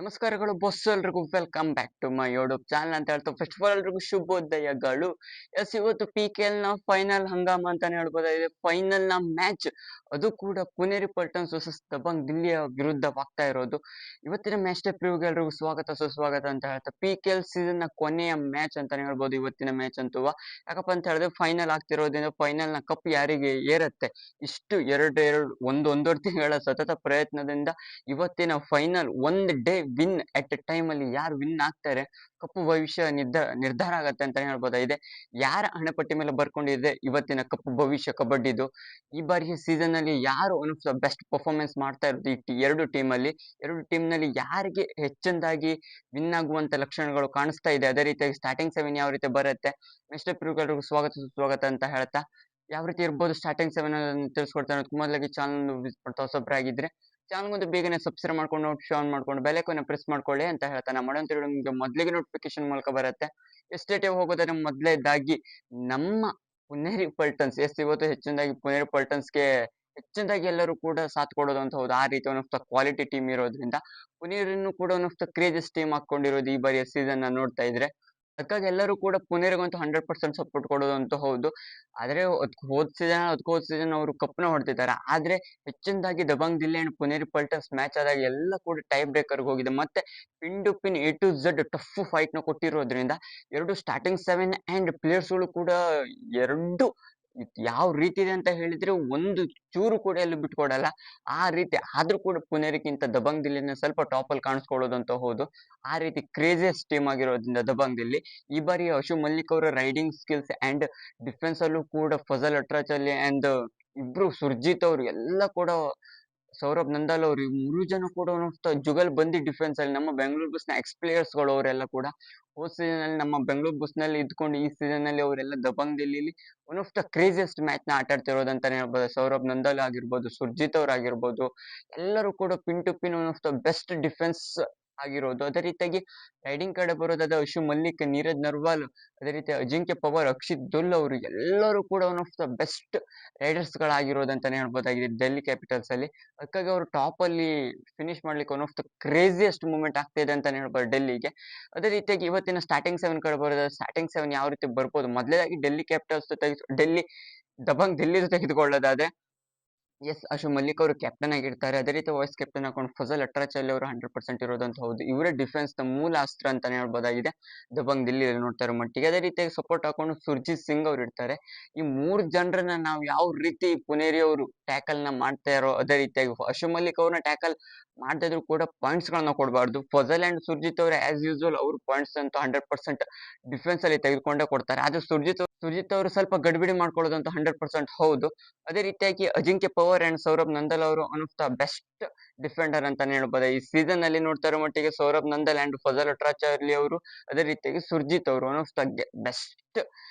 ನಮಸ್ಕಾರಗಳು ಬೊಸ್ ಎಲ್ರಿಗೂ welcome back to my YouTube channel ಅಂತ ಹೇಳ್ತಾ ಫಸ್ಟ್ ಆಫ್ ಆಲ್ ಎಲ್ರಿಗೂ ಶುಭೋದಯಗಳು. ಎಸ್, ಇವತ್ತು PKL ನ ಫೈನಲ್ ಹಂಗಾಮ ಅಂತಾನೆ ಹೇಳ್ಬೋದಾಗಿದೆ. ಫೈನಲ್ ನ ಮ್ಯಾಚ್, ಅದು ಕೂಡ ಪುನೇರಿ ಪಲ್ಟನ್ಸ್ ವರ್ಸಸ್ ದಬಂಗ್ ದಿಲ್ಲಿಯ ವಿರುದ್ಧವಾಗ್ತಾ ಇರೋದು. ಇವತ್ತಿನ ಮ್ಯಾಚ್ ಡೇ ಪ್ರಿವ್ಯೂಗೆ ಎಲ್ರಿಗೂ ಸ್ವಾಗತ ಸುಸ್ವಾಗತ ಅಂತ ಹೇಳ್ತಾ PKL ಸೀಸನ್ ನ ಕೊನೆಯ ಮ್ಯಾಚ್ ಅಂತಾನೆ ಹೇಳ್ಬೋದು ಇವತ್ತಿನ ಮ್ಯಾಚ್ ಅಂತೂ. ಯಾಕಪ್ಪ ಅಂತ ಹೇಳಿದ್ರೆ ಫೈನಲ್ ಆಗ್ತಿರೋದ್ರಿಂದ ಫೈನಲ್ ನ ಕಪ್ ಯಾರಿಗೆ ಏರತ್ತೆ, ಇಷ್ಟು ಒಂದೂವರೆ ತಿಂಗಳ ಸತತ ಪ್ರಯತ್ನದಿಂದ ಇವತ್ತಿನ ಫೈನಲ್ ಒಂದ್ ಡೇ ವಿನ್ ಅಟ್ ಟೈಮ್ ಅಲ್ಲಿ ಯಾರು ವಿನ್ ಆಗ್ತಾರೆ, ಕಪ್ಪು ಭವಿಷ್ಯ ನಿರ್ಧಾರ ಆಗತ್ತೆ ಅಂತ ಹೇಳ್ಬೋದಾಗಿದೆ. ಯಾರ ಹಣೆಪಟ್ಟಿ ಮೇಲೆ ಬರ್ಕೊಂಡಿದೆ ಇವತ್ತಿನ ಕಪ್ಪು ಭವಿಷ್ಯ ಕಬಡ್ಡಿದು. ಈ ಬಾರಿಯ ಸೀಸನ್ ಅಲ್ಲಿ ಯಾರು one of the best performance ಮಾಡ್ತಾ ಇರೋದು ಎರಡು ಟೀಮ್ ನಲ್ಲಿ ಯಾರಿಗೆ ಹೆಚ್ಚಿನದಾಗಿ ವಿನ್ ಆಗುವಂತ ಲಕ್ಷಣಗಳು ಕಾಣಿಸ್ತಾ ಇದೆ, ಅದೇ ರೀತಿಯಾಗಿ ಸ್ಟಾರ್ಟಿಂಗ್ ಸೆವೆನ್ ಯಾವ ರೀತಿ ಬರುತ್ತೆ, ಮಿಸ್ಟರ್ ಪ್ರಿವ್ಗೆಲ್ರಿಗೂ ಸ್ವಾಗತ ಸುಸ್ವಾಗತ ಅಂತ ಹೇಳ್ತಾ ಯಾವ ರೀತಿ ಇರ್ಬೋದು ಸ್ಟಾರ್ಟಿಂಗ್ ಸೆವೆನ್ ತಿಳಿಸ್ಕೊಡ್ತಾರೆ. ಮೊದಲಾಗಿ ಚಾನಲ್ ವಿಸಿಟ್ ಮಾಡ್ತಾ ಹೊಸಬ್ರಾಗಿದ್ರೆ ಚಾನಲ್ ಒಂದು ಬೇಗನೆ ಸಬ್ಸ್ಕ್ರೈಬ್ ಮಾಡ್ಕೊಂಡು ನೋಟಿಫಿಕೇಶನ್ ಆನ್ ಮಾಡ್ಕೊಂಡು ಬೆಲ್ ಐಕಾನ್ ಪ್ರೆಸ್ ಮಾಡ್ಕೊಳ್ಳಿ ಅಂತ ಹೇಳ್ತಾನೆ. ಮಾಡೋಂತ ನಿಮಗೆ ಮೊದಲಿಗೆ ನೋಟಿಫಿಕೇಶನ್ ಮೂಲಕ ಬರುತ್ತೆ. ಎಸ್ಟೇಟ್ ಹೋಗೋದ್ರೆ ಮೊದಲೇದಾಗಿ ನಮ್ಮ ಪುನೇರಿ ಪಲ್ಟನ್ಸ್, ಇವತ್ತು ಹೆಚ್ಚಿನದಾಗಿ ಪುನೇರಿ ಪಲ್ಟನ್ಸ್ಗೆ ಹೆಚ್ಚಿನದಾಗಿ ಎಲ್ಲರೂ ಕೂಡ ಸಾಥ್ ಕೊಡೋದು ಅಂತ ಹೌದು. ಆ ರೀತಿ one of the quality team ಇರೋದ್ರಿಂದ ಪುನೇರಿಯನ್ನು ಕೂಡ ಒನ್ ಆಫ್ ದ ಕ್ರೇಜಸ್ ಟೀಮ್ ಹಾಕೊಂಡಿರೋದು ಈ ಬಾರಿಯ ಸೀಸನ್ ನೋಡ್ತಾ ಇದ್ರೆ. ಅದಕ್ಕಾಗಿ ಎಲ್ಲರೂ ಕೂಡ ಪುನೇರಿಗಂತೂ 100% ಸಪೋರ್ಟ್ ಕೊಡೋದಂತೂ ಹೌದು. ಆದ್ರೆ ಹೋದ್ ಸೀಸನ್ ಅವರು ಕಪ್ನ ಹೊಡ್ತಿದ್ದಾರೆ. ಆದ್ರೆ ಹೆಚ್ಚಿನದಾಗಿ ದಬಂಗ್ ದಿಲ್ಲಿ ಅಂಡ್ ಪುನೇರಿ ಪಲ್ಟನ್ಸ್ ಮ್ಯಾಚ್ ಆದಾಗ ಎಲ್ಲ ಕೂಡ ಟೈ ಬ್ರೇಕರ್ ಹೋಗಿದೆ. ಮತ್ತೆ pin to pin A to Z tough fight ನ ಕೊಟ್ಟಿರೋದ್ರಿಂದ ಎರಡು ಸ್ಟಾರ್ಟಿಂಗ್ ಸೆವೆನ್ ಅಂಡ್ ಪ್ಲೇಯರ್ಸ್ ಗಳು ಕೂಡ ಎರಡು ಯಾವ ರೀತಿ ಇದೆ ಅಂತ ಹೇಳಿದ್ರೆ ಒಂದು ಚೂರು ಕೂಡ ಎಲ್ಲೂ ಬಿಟ್ಕೊಡಲ್ಲ. ಆ ರೀತಿ ಆದ್ರೂ ಕೂಡ ಪುನೇರಿಗಿಂತ ದಬಂಗ್ ದಿಲ್ಲಿನ ಸ್ವಲ್ಪ ಟಾಪ್ ಅಲ್ಲಿ ಕಾಣಿಸ್ಕೊಳ್ಳೋದಂತ ಹೌದು. ಆ ರೀತಿ ಕ್ರೇಜಿಯಸ್ ಟೀಮ್ ಆಗಿರೋದ್ರಿಂದ ದಬಂಗ್ ದಿಲ್ಲಿ ಈ ಬಾರಿ ಅಶು ಮಲ್ಲಿಕ್ ಅವರ ರೈಡಿಂಗ್ ಸ್ಕಿಲ್ಸ್ ಅಂಡ್ ಡಿಫೆನ್ಸ್ ಅಲ್ಲೂ ಕೂಡ ಫಜಲ್ ಅಟ್ರಾಚಲ್ಲಿ ಅಂಡ್ ಇಬ್ರು ಸುರ್ಜಿತ್ ಅವರು ಎಲ್ಲ ಕೂಡ ಸೌರಭ್ ನಂದಾಲ್ ಅವರು ಮೂರು ಜನ ಕೂಡ ಜುಗಲ್ ಬಂದಿ ಡಿಫೆನ್ಸ್ ಅಲ್ಲಿ ನಮ್ಮ ಬೆಂಗಳೂರು ಬಸ್ ನ ಎಕ್ಸ್ ಪ್ಲೇಯರ್ಸ್ ಗಳು ಅವರೆಲ್ಲ ಕೂಡ ಹೋದ್ ಸೀಸನ್ ಅಲ್ಲಿ ನಮ್ಮ ಬೆಂಗಳೂರು ಬಸ್ ನಲ್ಲಿ ಇದ್ಕೊಂಡು ಈ ಸೀಸನ್ ಅಲ್ಲಿ ಅವರೆಲ್ಲ ದಬಂಗ್ ದಿಲ್ಲಿಲಿ one of the craziest match ನ ಆಟ ಆಡ್ತಿರೋದಂತಾನೆ ಹೇಳ್ಬೋದು. ಸೌರಭ್ ನಂದಾಲ್ ಆಗಿರ್ಬೋದು, ಸುರ್ಜಿತ್ ಅವ್ರು ಆಗಿರ್ಬೋದು, ಎಲ್ಲರೂ ಕೂಡ pin to pin one of the best defence ಆಗಿರೋದು. ಅದೇ ರೀತಿಯಾಗಿ ರೈಡಿಂಗ್ ಕಡೆ ಬರೋದಾದ ಅಶು ಮಲ್ಲಿಕ್, ನೀರಜ್ ನರ್ವಾಲ್, ಅದೇ ರೀತಿ ಅಜಿಂಕ್ಯ ಪವಾರ್, ಅಕ್ಷಿತ್ ದುಲ್ ಅವರು ಎಲ್ಲರೂ ಕೂಡ one of the best raiders ಗಳಾಗಿರೋದಂತಾನೆ ಹೇಳ್ಬೋದಾಗಿದೆ ಡೆಲ್ಲಿ ಕ್ಯಾಪಿಟಲ್ಸ್ ಅಲ್ಲಿ. ಅದಕ್ಕಾಗಿ ಅವರು ಟಾಪ್ ಅಲ್ಲಿ ಫಿನಿಶ್ ಮಾಡ್ಲಿಕ್ಕೆ one of the craziest movement ಆಗ್ತಾ ಇದೆ ಅಂತಾನೆ ಹೇಳ್ಬೋದು ಡೆಲ್ಲಿಗೆ. ಅದೇ ರೀತಿಯಾಗಿ ಇವತ್ತಿನ ಸ್ಟಾರ್ಟಿಂಗ್ ಸೆವೆನ್ ಕಡೆ ಬರೋದಾದ್ರೆ ಸ್ಟಾರ್ಟಿಂಗ್ ಸೆವೆನ್ ಯಾವ ರೀತಿ ಬರ್ಬೋದು, ಮೊದಲೇದಾಗಿ ಡೆಲ್ಲಿ ಕ್ಯಾಪಿಟಲ್ಸ್ ದಬಂಗ್ ದಿಲ್ಲಿ ತೆಗೆದುಕೊಳ್ಳೋದಾದ್ರೆ ಅಶು ಮಲ್ಲಿಕ್ ಅವರು ಕ್ಯಾಪ್ಟನ್ ಆಗಿರ್ತಾರೆ. ಅದೇ ರೀತಿ ವೈಸ್ ಕ್ಯಾಪ್ಟನ್ ಹಾಕೊಂಡು ಫಜಲ್ ಅಟ್ರಾಚಲ್ಲಿ ಅವರು 100% ಇರೋದಂತ ಹೌದು. ಇವರೇ ಡಿಫೆನ್ಸ್ ನ ಮೂಲ ಅಸ್ತ್ರ ಅಂತಾನೆ ಹೇಳ್ಬೋದಾಗಿದೆ ದಬಂಗ್ ದಿಲ್ಲಿ ನೋಡ್ತಾ ಇರೋ ಮಟ್ಟಿಗೆ. ಅದೇ ರೀತಿಯಾಗಿ ಸಪೋರ್ಟ್ ಹಾಕೊಂಡು ಸುರ್ಜಿತ್ ಸಿಂಗ್ ಅವ್ರು ಇರ್ತಾರೆ. ಈ ಮೂರ್ ಜನರನ್ನ ನಾವು ಯಾವ ರೀತಿ ಪುನೇರಿ ಅವರು ಟ್ಯಾಕಲ್ ನ ಮಾಡ್ತಾ ಇರೋ, ಅದೇ ರೀತಿಯಾಗಿ ಅಶು ಮಲ್ಲಿಕ್ ಅವ್ರನ್ನ ಟ್ಯಾಕಲ್ ಮಾಡ್ತಾ ಇದ್ರು ಕೂಡ ಪಾಯಿಂಟ್ಸ್ ಗಳನ್ನ ಕೊಡಬಾರ್ದು. ಫಜಲ್ ಅಂಡ್ ಸುರ್ಜಿತ್ ಅವರು ಆಸ್ ಯೂಶುವಲ್ ಅವ್ರ ಪಾಯಿಂಟ್ಸ್ ಅಂತೂ 100% ಡಿಫೆನ್ಸ್ ಅಲ್ಲಿ ತೆಗೆದುಕೊಂಡೇ ಕೊಡ್ತಾರೆ. ಆದ್ರೆ ಸುರ್ಜಿತ್ ಅವರು ಸ್ವಲ್ಪ ಗಡಿಬಿಡಿ ಮಾಡ್ಕೊಳ್ಳೋದಂತ 100% ಹೌದು. ಅದೇ ರೀತಿಯಾಗಿ ಅಜಿಂಕ್ಯ ಪವಾರ್ ಅಂಡ್ ಸೌರಭ್ ನಂದಲ್ ಅವರು one of the best defender ಅಂತಾನೆ ಹೇಳ್ಬೋದು. ಈ ಸೀಸನ್ ಅಲ್ಲಿ ನೋಡ್ತಾ ಇರೋ ಮಟ್ಟಿಗೆ ಸೌರಭ್ ನಂದಲ್ ಅಂಡ್ ಫಜಲ್ ಅಟ್ರಾಚಾರ್ಲಿ ಅವರು, ಅದೇ ರೀತಿಯಾಗಿ ಸುರ್ಜಿತ್ ಅವರು ಒನ್ ಆಫ್ ದ ಬೆಸ್ಟ್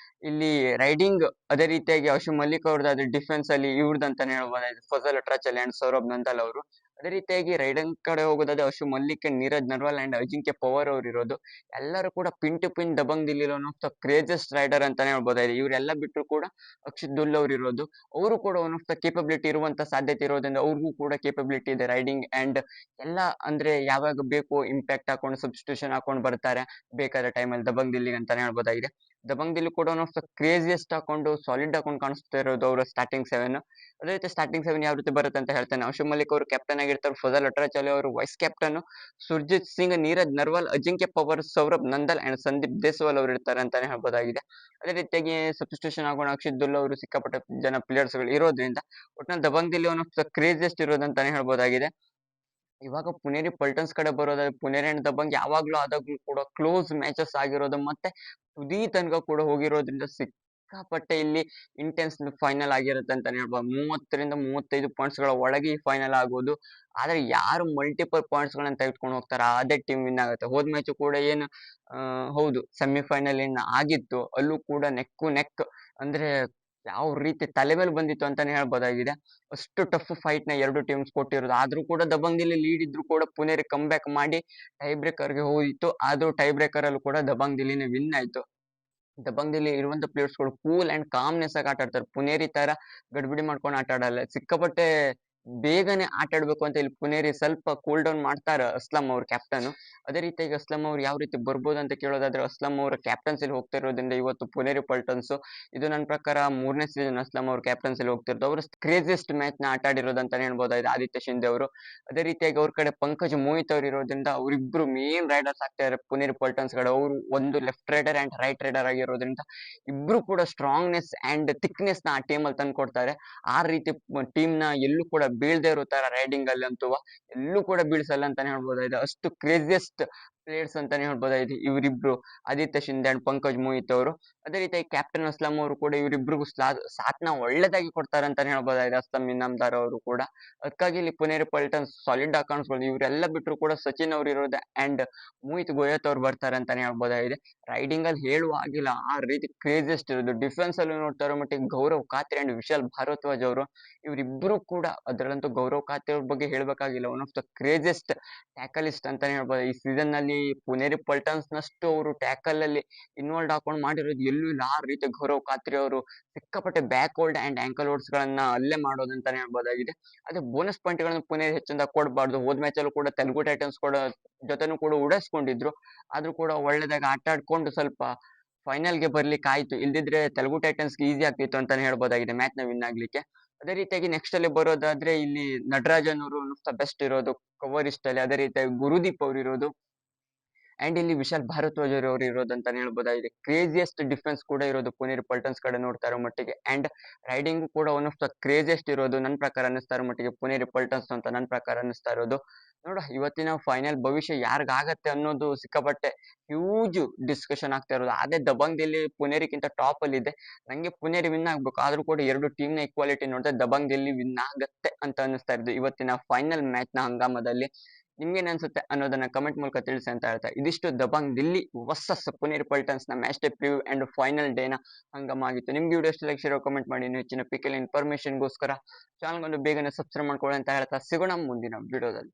ಇಲ್ಲಿ ರೈಡಿಂಗ್. ಅದೇ ರೀತಿಯಾಗಿ ಅಶು ಮಲ್ಲಿಕ್ ಅವ್ರದ್ದು ಡಿಫೆನ್ಸ್ ಅಲ್ಲಿ ಇವ್ರದಂತಾನೆ ಹೇಳ್ಬೋದು ಫಜಲ್ ಅಟ್ರಾಚಲ್ಲಿ ಅಂಡ್ ಸೌರಭ್ ನಂದಲ್ ಅವರು. ಅದೇ ರೀತಿಯಾಗಿ ರೈಡಿಂಗ್ ಕಡೆ ಹೋಗೋದಾದ್ರೆ ಅಶು ಮಲ್ಲಿಕ್, ನೀರಜ್ ನರ್ವಾಲ್ ಅಂಡ್ ಅಜಿಂಕ್ಯ ಪವಾರ್ ಅವರು ಇರೋದು. ಎಲ್ಲರೂ ಕೂಡ pin to pin Dabang Delhi one of the craziest raider ಅಂತಾನೆ ಹೇಳ್ಬೋದಾಗಿದೆ. ಇವರೆಲ್ಲ ಬಿಟ್ಟರು ಕೂಡ ಅಕ್ಷಿತ್ ದುಲ್ ಅವರು ಇರೋದು. ಅವರು ಕೂಡ ಒನ್ ಆಫ್ ದ ಕೇಪಬಿಲಿಟಿ ಇರುವಂತ ಸಾಧ್ಯತೆ ಇರೋದ್ರಿಂದ ಅವ್ರಿಗೂ ಕೂಡ ಕೇಪಬಿಲಿಟಿ ಇದೆ ರೈಡಿಂಗ್ ಅಂಡ್ ಎಲ್ಲ. ಅಂದ್ರೆ ಯಾವಾಗ ಬೇಕು ಇಂಪ್ಯಾಕ್ಟ್ ಹಾಕೊಂಡು ಸಬ್ಸ್ಟಿಟ್ಯೂಷನ್ ಹಾಕೊಂಡು ಬರ್ತಾರೆ ಬೇಕಾದ ಟೈಮಲ್ಲಿ ದಬಂಗ್ ದಿಲ್ಲಿ ಅಂತಾನೆ ಹೇಳ್ಬೋದಾಗಿದೆ. ದಬಂಗ್ ದಿಲ್ಲಿ ಕೂಡ ಒನ್ ಆಫ್ ದ ಕ್ರೇಜಿಯಸ್ಟ್ ಹಾಕೊಂಡು ಸಾಲಿಡ್ ಹಾಕೊಂಡು ಕಾಣಿಸ್ತಾ ಇರೋದು ಅವರ ಸ್ಟಾರ್ಟಿಂಗ್ ಸೆವೆನ್. ಅದೇ ರೀತಿ ಸ್ಟಾರ್ಟಿಂಗ್ ಸೆವೆನ್ ಯಾವ ರೀತಿ ಬರುತ್ತೆ ಅಂತ ಹೇಳ್ತೇನೆ. ಅಶು ಮಲ್ಲಿಕ್ ಅವರು ಕ್ಯಾಪ್ಟನ್ ಆಗಿರ್ತಾರೆ, ಫಜಲ್ ಅಟ್ರಾಚಾಲಿ ಅವರು vice captain, Surjeet Singh, Neeraj Narwal, Ajinkya Pawar, Saurabh Nandal and Sandeep Deswal ಅವರು ಇರ್ತಾರೆ ಅಂತಾನೆ ಹೇಳ್ಬೋದಾಗಿದೆ. ಅದೇ ರೀತಿಯಾಗಿ ಸಬ್ಸ್ಟಿಟ್ಯೂಷನ್ ಹಾಕೊಂಡು ಅಕ್ಷಿತ್ ದುಲ್ ಅವರು ಸಿಕ್ಕಾಪಟ್ಟೆ ಜನ ಪ್ಲೇಯರ್ಸ್ ಗಳು ಇರೋದ್ರಿಂದ ಒಟ್ಟಿನಲ್ಲಿ Dabang Delhi one of the craziest ಇರೋದಂತಾನೆ ಹೇಳ್ಬೋದಾಗಿದೆ. ಇವಾಗ ಪುನೇರಿ ಪಲ್ಟನ್ಸ್ ಕಡೆ ಬರೋದಾದ್ರೆ ಪುನೇರಿ ಅಂಡ್ ದಬಂಗ್ ಯಾವಾಗ್ಲೂ ಆದಾಗ್ಲೂ ಕೂಡ ಕ್ಲೋಸ್ ಮ್ಯಾಚಸ್ ಆಗಿರೋದು, ಮತ್ತೆ ತುದಿ ತನಕ ಕೂಡ ಹೋಗಿರೋದ್ರಿಂದ ಸಿಕ್ಕಾಪಟ್ಟೆ ಇಲ್ಲಿ ಇಂಟೆನ್ಸ್ ಫೈನಲ್ ಆಗಿರುತ್ತೆ ಅಂತಾನೆ ಹೇಳ್ಬೋದು. 30-35 ಪಾಯಿಂಟ್ಸ್ ಗಳ ಒಳಗೆ ಈ ಫೈನಲ್ ಆಗೋದು. ಆದ್ರೆ ಯಾರು ಮಲ್ಟಿಪಲ್ ಪಾಯಿಂಟ್ಸ್ ಗಳನ್ನ ತೆಗೆದುಕೊಂಡು ಹೋಗ್ತಾರ ಅದೇ ಟೀಮ್ ವಿನ್ ಆಗುತ್ತೆ. ಹೋದ್ ಮ್ಯಾಚ್ ಕೂಡ ಏನು ಹೌದು ಸೆಮಿಫೈನಲ್ ಏನ್ ಆಗಿತ್ತು, ಅಲ್ಲೂ ಕೂಡ ನೆಕ್ ಅಂದ್ರೆ ಯಾವ ರೀತಿ ತಲೆ ಮೇಲೆ ಬಂದಿತ್ತು ಅಂತಾನೆ ಹೇಳ್ಬೋದಾಗಿದೆ. ಅಷ್ಟು ಟಫ್ ಫೈಟ್ ನ ಎರಡು ಟೀಮ್ಸ್ ಕೊಟ್ಟಿರೋದು. ಆದ್ರೂ ಕೂಡ ದಬಂಗ್ ದಿಲ್ಲಿ ಲೀಡ್ ಇದ್ರು ಕೂಡ ಪುನೇರಿ ಕಮ್ ಬ್ಯಾಕ್ ಮಾಡಿ ಟೈ ಬ್ರೇಕರ್ ಗೆ ಹೋಯಿತು. ಆದ್ರೂ ಟೈ ಬ್ರೇಕರ್ ಅಲ್ಲೂ ಕೂಡ ದಬಂಗ್ ದಿಲ್ಲಿನೇ ವಿನ್ ಆಯ್ತು. ದಬಂಗ್ ದಿಲ್ಲಿ ಇರುವಂತ ಪ್ಲೇಯರ್ಸ್ ಗಳು ಕೂಲ್ ಅಂಡ್ ಕಾಮ್ನೆಸ್ ಆಗಿ ಆಟ ಆಡ್ತಾರೆ. ಪುನೇರಿ ತರ ಗಡ್ಬಿಡಿ ಮಾಡ್ಕೊಂಡು ಆಟ ಆಡಲ್ಲ. ಸಿಕ್ಕಾಪಟ್ಟೆ ಬೇಗನೆ ಆಟ ಆಡ್ಬೇಕು ಅಂತ ಇಲ್ಲಿ ಪುನೇರಿ ಸ್ವಲ್ಪ ಕೂಲ್ ಡೌನ್ ಮಾಡ್ತಾರೆ ಅಸ್ಲಂ ಅವ್ರ ಕ್ಯಾಪ್ಟನ್. ಅದೇ ರೀತಿಯಾಗಿ ಅಸ್ಲಂ ಅವ್ರು ಯಾವ ರೀತಿ ಬರ್ಬೋದು ಅಂತ ಕೇಳೋದಾದ್ರೆ ಅಸ್ಲಂ ಅವರ ಕ್ಯಾಪ್ಟನ್ಸಿಲಿ ಹೋಗ್ತಾ ಇರೋದ್ರಿಂದ ಇವತ್ತು ಪುನೇರಿ ಪಲ್ಟನ್ಸ್ ಇದು ನನ್ನ ಪ್ರಕಾರ 3ನೇ ಸೀಸನ್ ಅಸ್ಲಂ ಅವ್ರ ಕ್ಯಾಪ್ಟನ್ಸಿಲಿ ಹೋಗ್ತಿರೋದು. ಅವರು ಕ್ರೇಜಿಯಸ್ಟ್ ಮ್ಯಾಚ್ ನ ಆಟ ಆಡಿರೋದು ಅಂತಾನೆ ಹೇಳ್ಬೋದಾಗಿದೆ ಆದಿತ್ಯ ಶಿಂದೆ ಅವರು. ಅದೇ ರೀತಿಯಾಗಿ ಅವ್ರ ಕಡೆ ಪಂಕಜ್ ಮೋಹಿತ್ ಅವರು ಇರೋದ್ರಿಂದ ಅವರಿಬ್ರು ಮೇನ್ ರೈಡರ್ಸ್ ಆಗ್ತಾ ಇದ್ದಾರೆ ಪುನೇರಿ ಪಲ್ಟನ್ಸ್ ಕಡೆ. ಅವರು ಒಂದು left raider and right raider ಆಗಿರೋದ್ರಿಂದ ಇಬ್ರು ಕೂಡ ಸ್ಟ್ರಾಂಗ್ನೆಸ್ ಅಂಡ್ ಥಿಕ್ನೆಸ್ ನ ಆ ಟೀಮ್ ಅಲ್ಲಿ ತಂದು ಕೊಡ್ತಾರೆ. ಆ ರೀತಿ ಟೀಮ್ ನ ಎಲ್ಲೂ ಕೂಡ ಬೀಳ್ದೇ ಇರೋ ತರ ರೈಡಿಂಗ್ ಅಲ್ಲಿ ಅಂತೂ ಎಲ್ಲೂ ಕೂಡ ಬೀಳ್ಸಲ್ಲ ಅಂತಾನೆ ಹೇಳ್ಬೋದಾಗಿದೆ. ಅಷ್ಟು ಕ್ರೇಜಿಯಸ್ಟ್ ಪ್ಲೇಯರ್ಸ್ ಅಂತಾನೆ ಹೇಳ್ಬೋದಾಗಿದೆ ಇವರಿಬ್ರು, ಆದಿತ್ಯ ಶಿಂದೆ ಅಂಡ್ ಪಂಕಜ್ ಮೋಹಿತ್ ಅವರು. ಅದೇ ರೀತಿ ಕ್ಯಾಪ್ಟನ್ ಅಸ್ಲಂ ಅವರು ಕೂಡ ಇವರಿಬ್ರಿಗೂ ಸಾಥ್ನ ಒಳ್ಳೆದಾಗಿ ಕೊಡ್ತಾರೆ ಅಂತಾನೆ ಹೇಳ್ಬೋದಾಗಿದೆ ಅಸ್ಲಂ ಇನಾಮ್ದಾರ್ ಅವರು ಕೂಡ. ಅದಕ್ಕಾಗಿ ಇಲ್ಲಿ ಪುನೇರಿ ಪಲ್ಟನ್ಸ್ ಸಾಲಿಡ್ ಆಗಿ ಕಾಣಿಸ್ಬೋದು. ಇವರೆಲ್ಲ ಬಿಟ್ಟರು ಕೂಡ ಸಚಿನ್ ಅವ್ರು ಇರೋದು ಅಂಡ್ ಮೋಹಿತ್ ಗೋಯತ್ ಅವ್ರು ಬರ್ತಾರೆ ಅಂತಾನೆ ಹೇಳ್ಬೋದಾಗಿದೆ. ರೈಡಿಂಗ್ ಅಲ್ಲಿ ಹೇಳುವ ಆಗಿಲ್ಲ ಆ ರೀತಿ ಕ್ರೇಜಿಯಸ್ಟ್ ಇರೋದು. ಡಿಫೆನ್ಸ್ ಅಲ್ಲಿ ನೋಡ್ತಾ ಇರೋ ಮಟ್ಟಿಗೆ ಗೌರವ್ ಖಾತ್ರಿ ಅಂಡ್ ವಿಶಾಲ್ ಭಾರದ್ವಾಜ್ ಅವರು ಇವರಿಬ್ರು ಕೂಡ, ಅದರಲ್ಲಂತೂ ಗೌರವ್ ಖಾತ್ರಿ ಅವ್ರ ಬಗ್ಗೆ ಹೇಳ್ಬೇಕಾಗಿಲ್ಲ, ಒನ್ ಆಫ್ ದ ಕ್ರೇಜಿಯಸ್ಟ್ ಟ್ಯಾಕಲಿಸ್ಟ್ ಅಂತಾನೆ ಹೇಳ್ಬೋದು. ಈ ಸೀಸನ್ ನಲ್ಲಿ ಪುನೇರಿ ಪಲ್ಟನ್ಸ್ ನಷ್ಟು ಅವರು ಟ್ಯಾಕಲ್ ಅಲ್ಲಿ ಇನ್ವಾಲ್ವ್ ಹಾಕೊಂಡು ಮಾಡಿರೋದು ಎಲ್ಲೂ ಇಲ್ಲ. ಆ ರೀತಿ ಗೌರವ್ ಖಾತ್ರಿ ಅವರು ಸಿಕ್ಕಾಪಟ್ಟೆ back hold and ankle holds ಗಳನ್ನ ಅಲ್ಲೇ ಮಾಡೋದಂತಾನೆ ಹೇಳ್ಬೋದಾಗಿದೆ. ಅದೇ ಬೋನಸ್ ಪಾಯಿಂಟ್ ಗಳನ್ನ ಪುನೇರಿ ಹೆಚ್ಚಿಂದ ಕೊಡಬಾರ್ದು. ಹೋದ್ ಮ್ಯಾಚ್ ಅಲ್ಲೂ ಕೂಡ ತೆಲುಗು ಟೈಟನ್ಸ್ ಕೂಡ ಜೊತೆನೂ ಕೂಡ ಉಡಾಯಿಸ್ಕೊಂಡಿದ್ರು. ಆದ್ರೂ ಕೂಡ ಒಳ್ಳೆದಾಗಿ ಆಟ ಆಡ್ಕೊಂಡು ಸ್ವಲ್ಪ ಫೈನಲ್ ಗೆ ಬರ್ಲಿಕ್ಕೆ ಆಯ್ತು. ಇಲ್ದಿದ್ರೆ ತೆಲುಗು ಟೈಟನ್ಸ್ ಗೆ ಈಸಿ ಆಗ್ತಿತ್ತು ಅಂತಾನೆ ಹೇಳ್ಬೋದಾಗಿದೆ ಮ್ಯಾಚ್ ನ ವಿನ್ ಆಗ್ಲಿಕ್ಕೆ. ಅದೇ ರೀತಿಯಾಗಿ ನೆಕ್ಸ್ಟ್ ಅಲ್ಲಿ ಬರೋದಾದ್ರೆ ಇಲ್ಲಿ ನಟರಾಜನ್ ಅವರು ಬೆಸ್ಟ್ ಇರೋದು ಕವರ್ ಇಷ್ಟ ಅಲ್ಲಿ. ಅದೇ ರೀತಿಯಾಗಿ ಗುರುದೀಪ್ ಅವರು ಇರೋದು ಅಂಡ್ ಇಲ್ಲಿ ವಿಶಾಲ್ ಭಾರದ್ವಾಜ್ ಅವರು ಇರೋದು ಅಂತಾನೆ ಹೇಳ್ಬೋದಾಗಿದೆ. ಕ್ರೇಜಿಯಸ್ಟ್ ಡಿಫೆನ್ಸ್ ಕೂಡ ಇರೋದು ಪುನೇರಿ ಪಲ್ಟನ್ಸ್ ಕಡೆ ನೋಡ್ತಾ ಇರೋ ಮಟ್ಟಿಗೆ ಅಂಡ್ ರೈಡಿಂಗ್ ಕೂಡ ಒನ್ ಆಫ್ ದ ಕ್ರೇಜಿಯಸ್ಟ್ ಇರೋದು ನನ್ನ ಪ್ರಕಾರ ಅನ್ನಿಸ್ತಾ ಇರೋ ಮಟ್ಟಿಗೆ ಪುನೇರಿ ಪಲ್ಟನ್ಸ್ ಅಂತ ನನ್ನ ಪ್ರಕಾರ ಅನ್ನಿಸ್ತಾ ಇರೋದು. ನೋಡ ಇವತ್ತಿನ ಫೈನಲ್ ಭವಿಷ್ಯ ಯಾರಿಗಾಗತ್ತೆ ಅನ್ನೋದು ಸಿಕ್ಕಾಪಟ್ಟೆ ಹ್ಯೂಜ್ ಡಿಸ್ಕಷನ್ ಆಗ್ತಾ ಇರೋದು. ಅದೇ ದಬಂಗ್ದಲ್ಲಿ ಪುನೇರಿಗಿಂತ ಟಾಪ್ ಅಲ್ಲಿ ಇದೆ. ನಂಗೆ ಪುನೇರಿ ವಿನ್ ಆಗ್ಬೇಕು, ಆದ್ರೂ ಕೂಡ ಎರಡು ಟೀಮ್ ನ ಈಕ್ವಾಲಿಟಿ ನೋಡಿದ್ರೆ ದಬಂಗ್ದಲ್ಲಿ ವಿನ್ ಆಗತ್ತೆ ಅಂತ ಅನ್ನಿಸ್ತಾ ಇರೋದು ಇವತ್ತಿನ ಫೈನಲ್ ಮ್ಯಾಚ್ ನ ಹಂಗಾಮದಲ್ಲಿ. ನಿಮ್ಗೇನ್ ಅನ್ಸುತ್ತೆ ಅನ್ನೋದನ್ನ ಕಮೆಂಟ್ ಮೂಲಕ ತಿಳಿಸಿ ಅಂತ ಹೇಳ್ತಾ ಇದಿಷ್ಟು ದಬಂಗ್ ದಿಲ್ಲಿ ವರ್ಸಸ್ ಪುನೇರಿ ಪಲ್ಟನ್ಸ್ ನ match day preview and final day ನ ಹಂಗಮ ಆಗಿತ್ತು. ನಿಮ್ಗೆ ವಿಡಿಯೋ ಎಷ್ಟು ಲೈಕ್ ಶೇರ್ ಕಮೆಂಟ್ ಮಾಡಿ. ಹೆಚ್ಚಿನ ಪಿಕೆಲ್ ಇನ್ಫಾರ್ಮೇಶನ್ ಗೋಸ್ಕರ ಚಾನಲ್ ಒಂದು ಬೇಗನೆ ಸಬ್ಸ್ಕ್ರೈಬ್ ಮಾಡ್ಕೊಳ್ಳಿ ಅಂತ ಹೇಳ್ತಾ ಸಿಗೋಣ ಮುಂದಿನ ವಿಡಿಯೋದಲ್ಲಿ.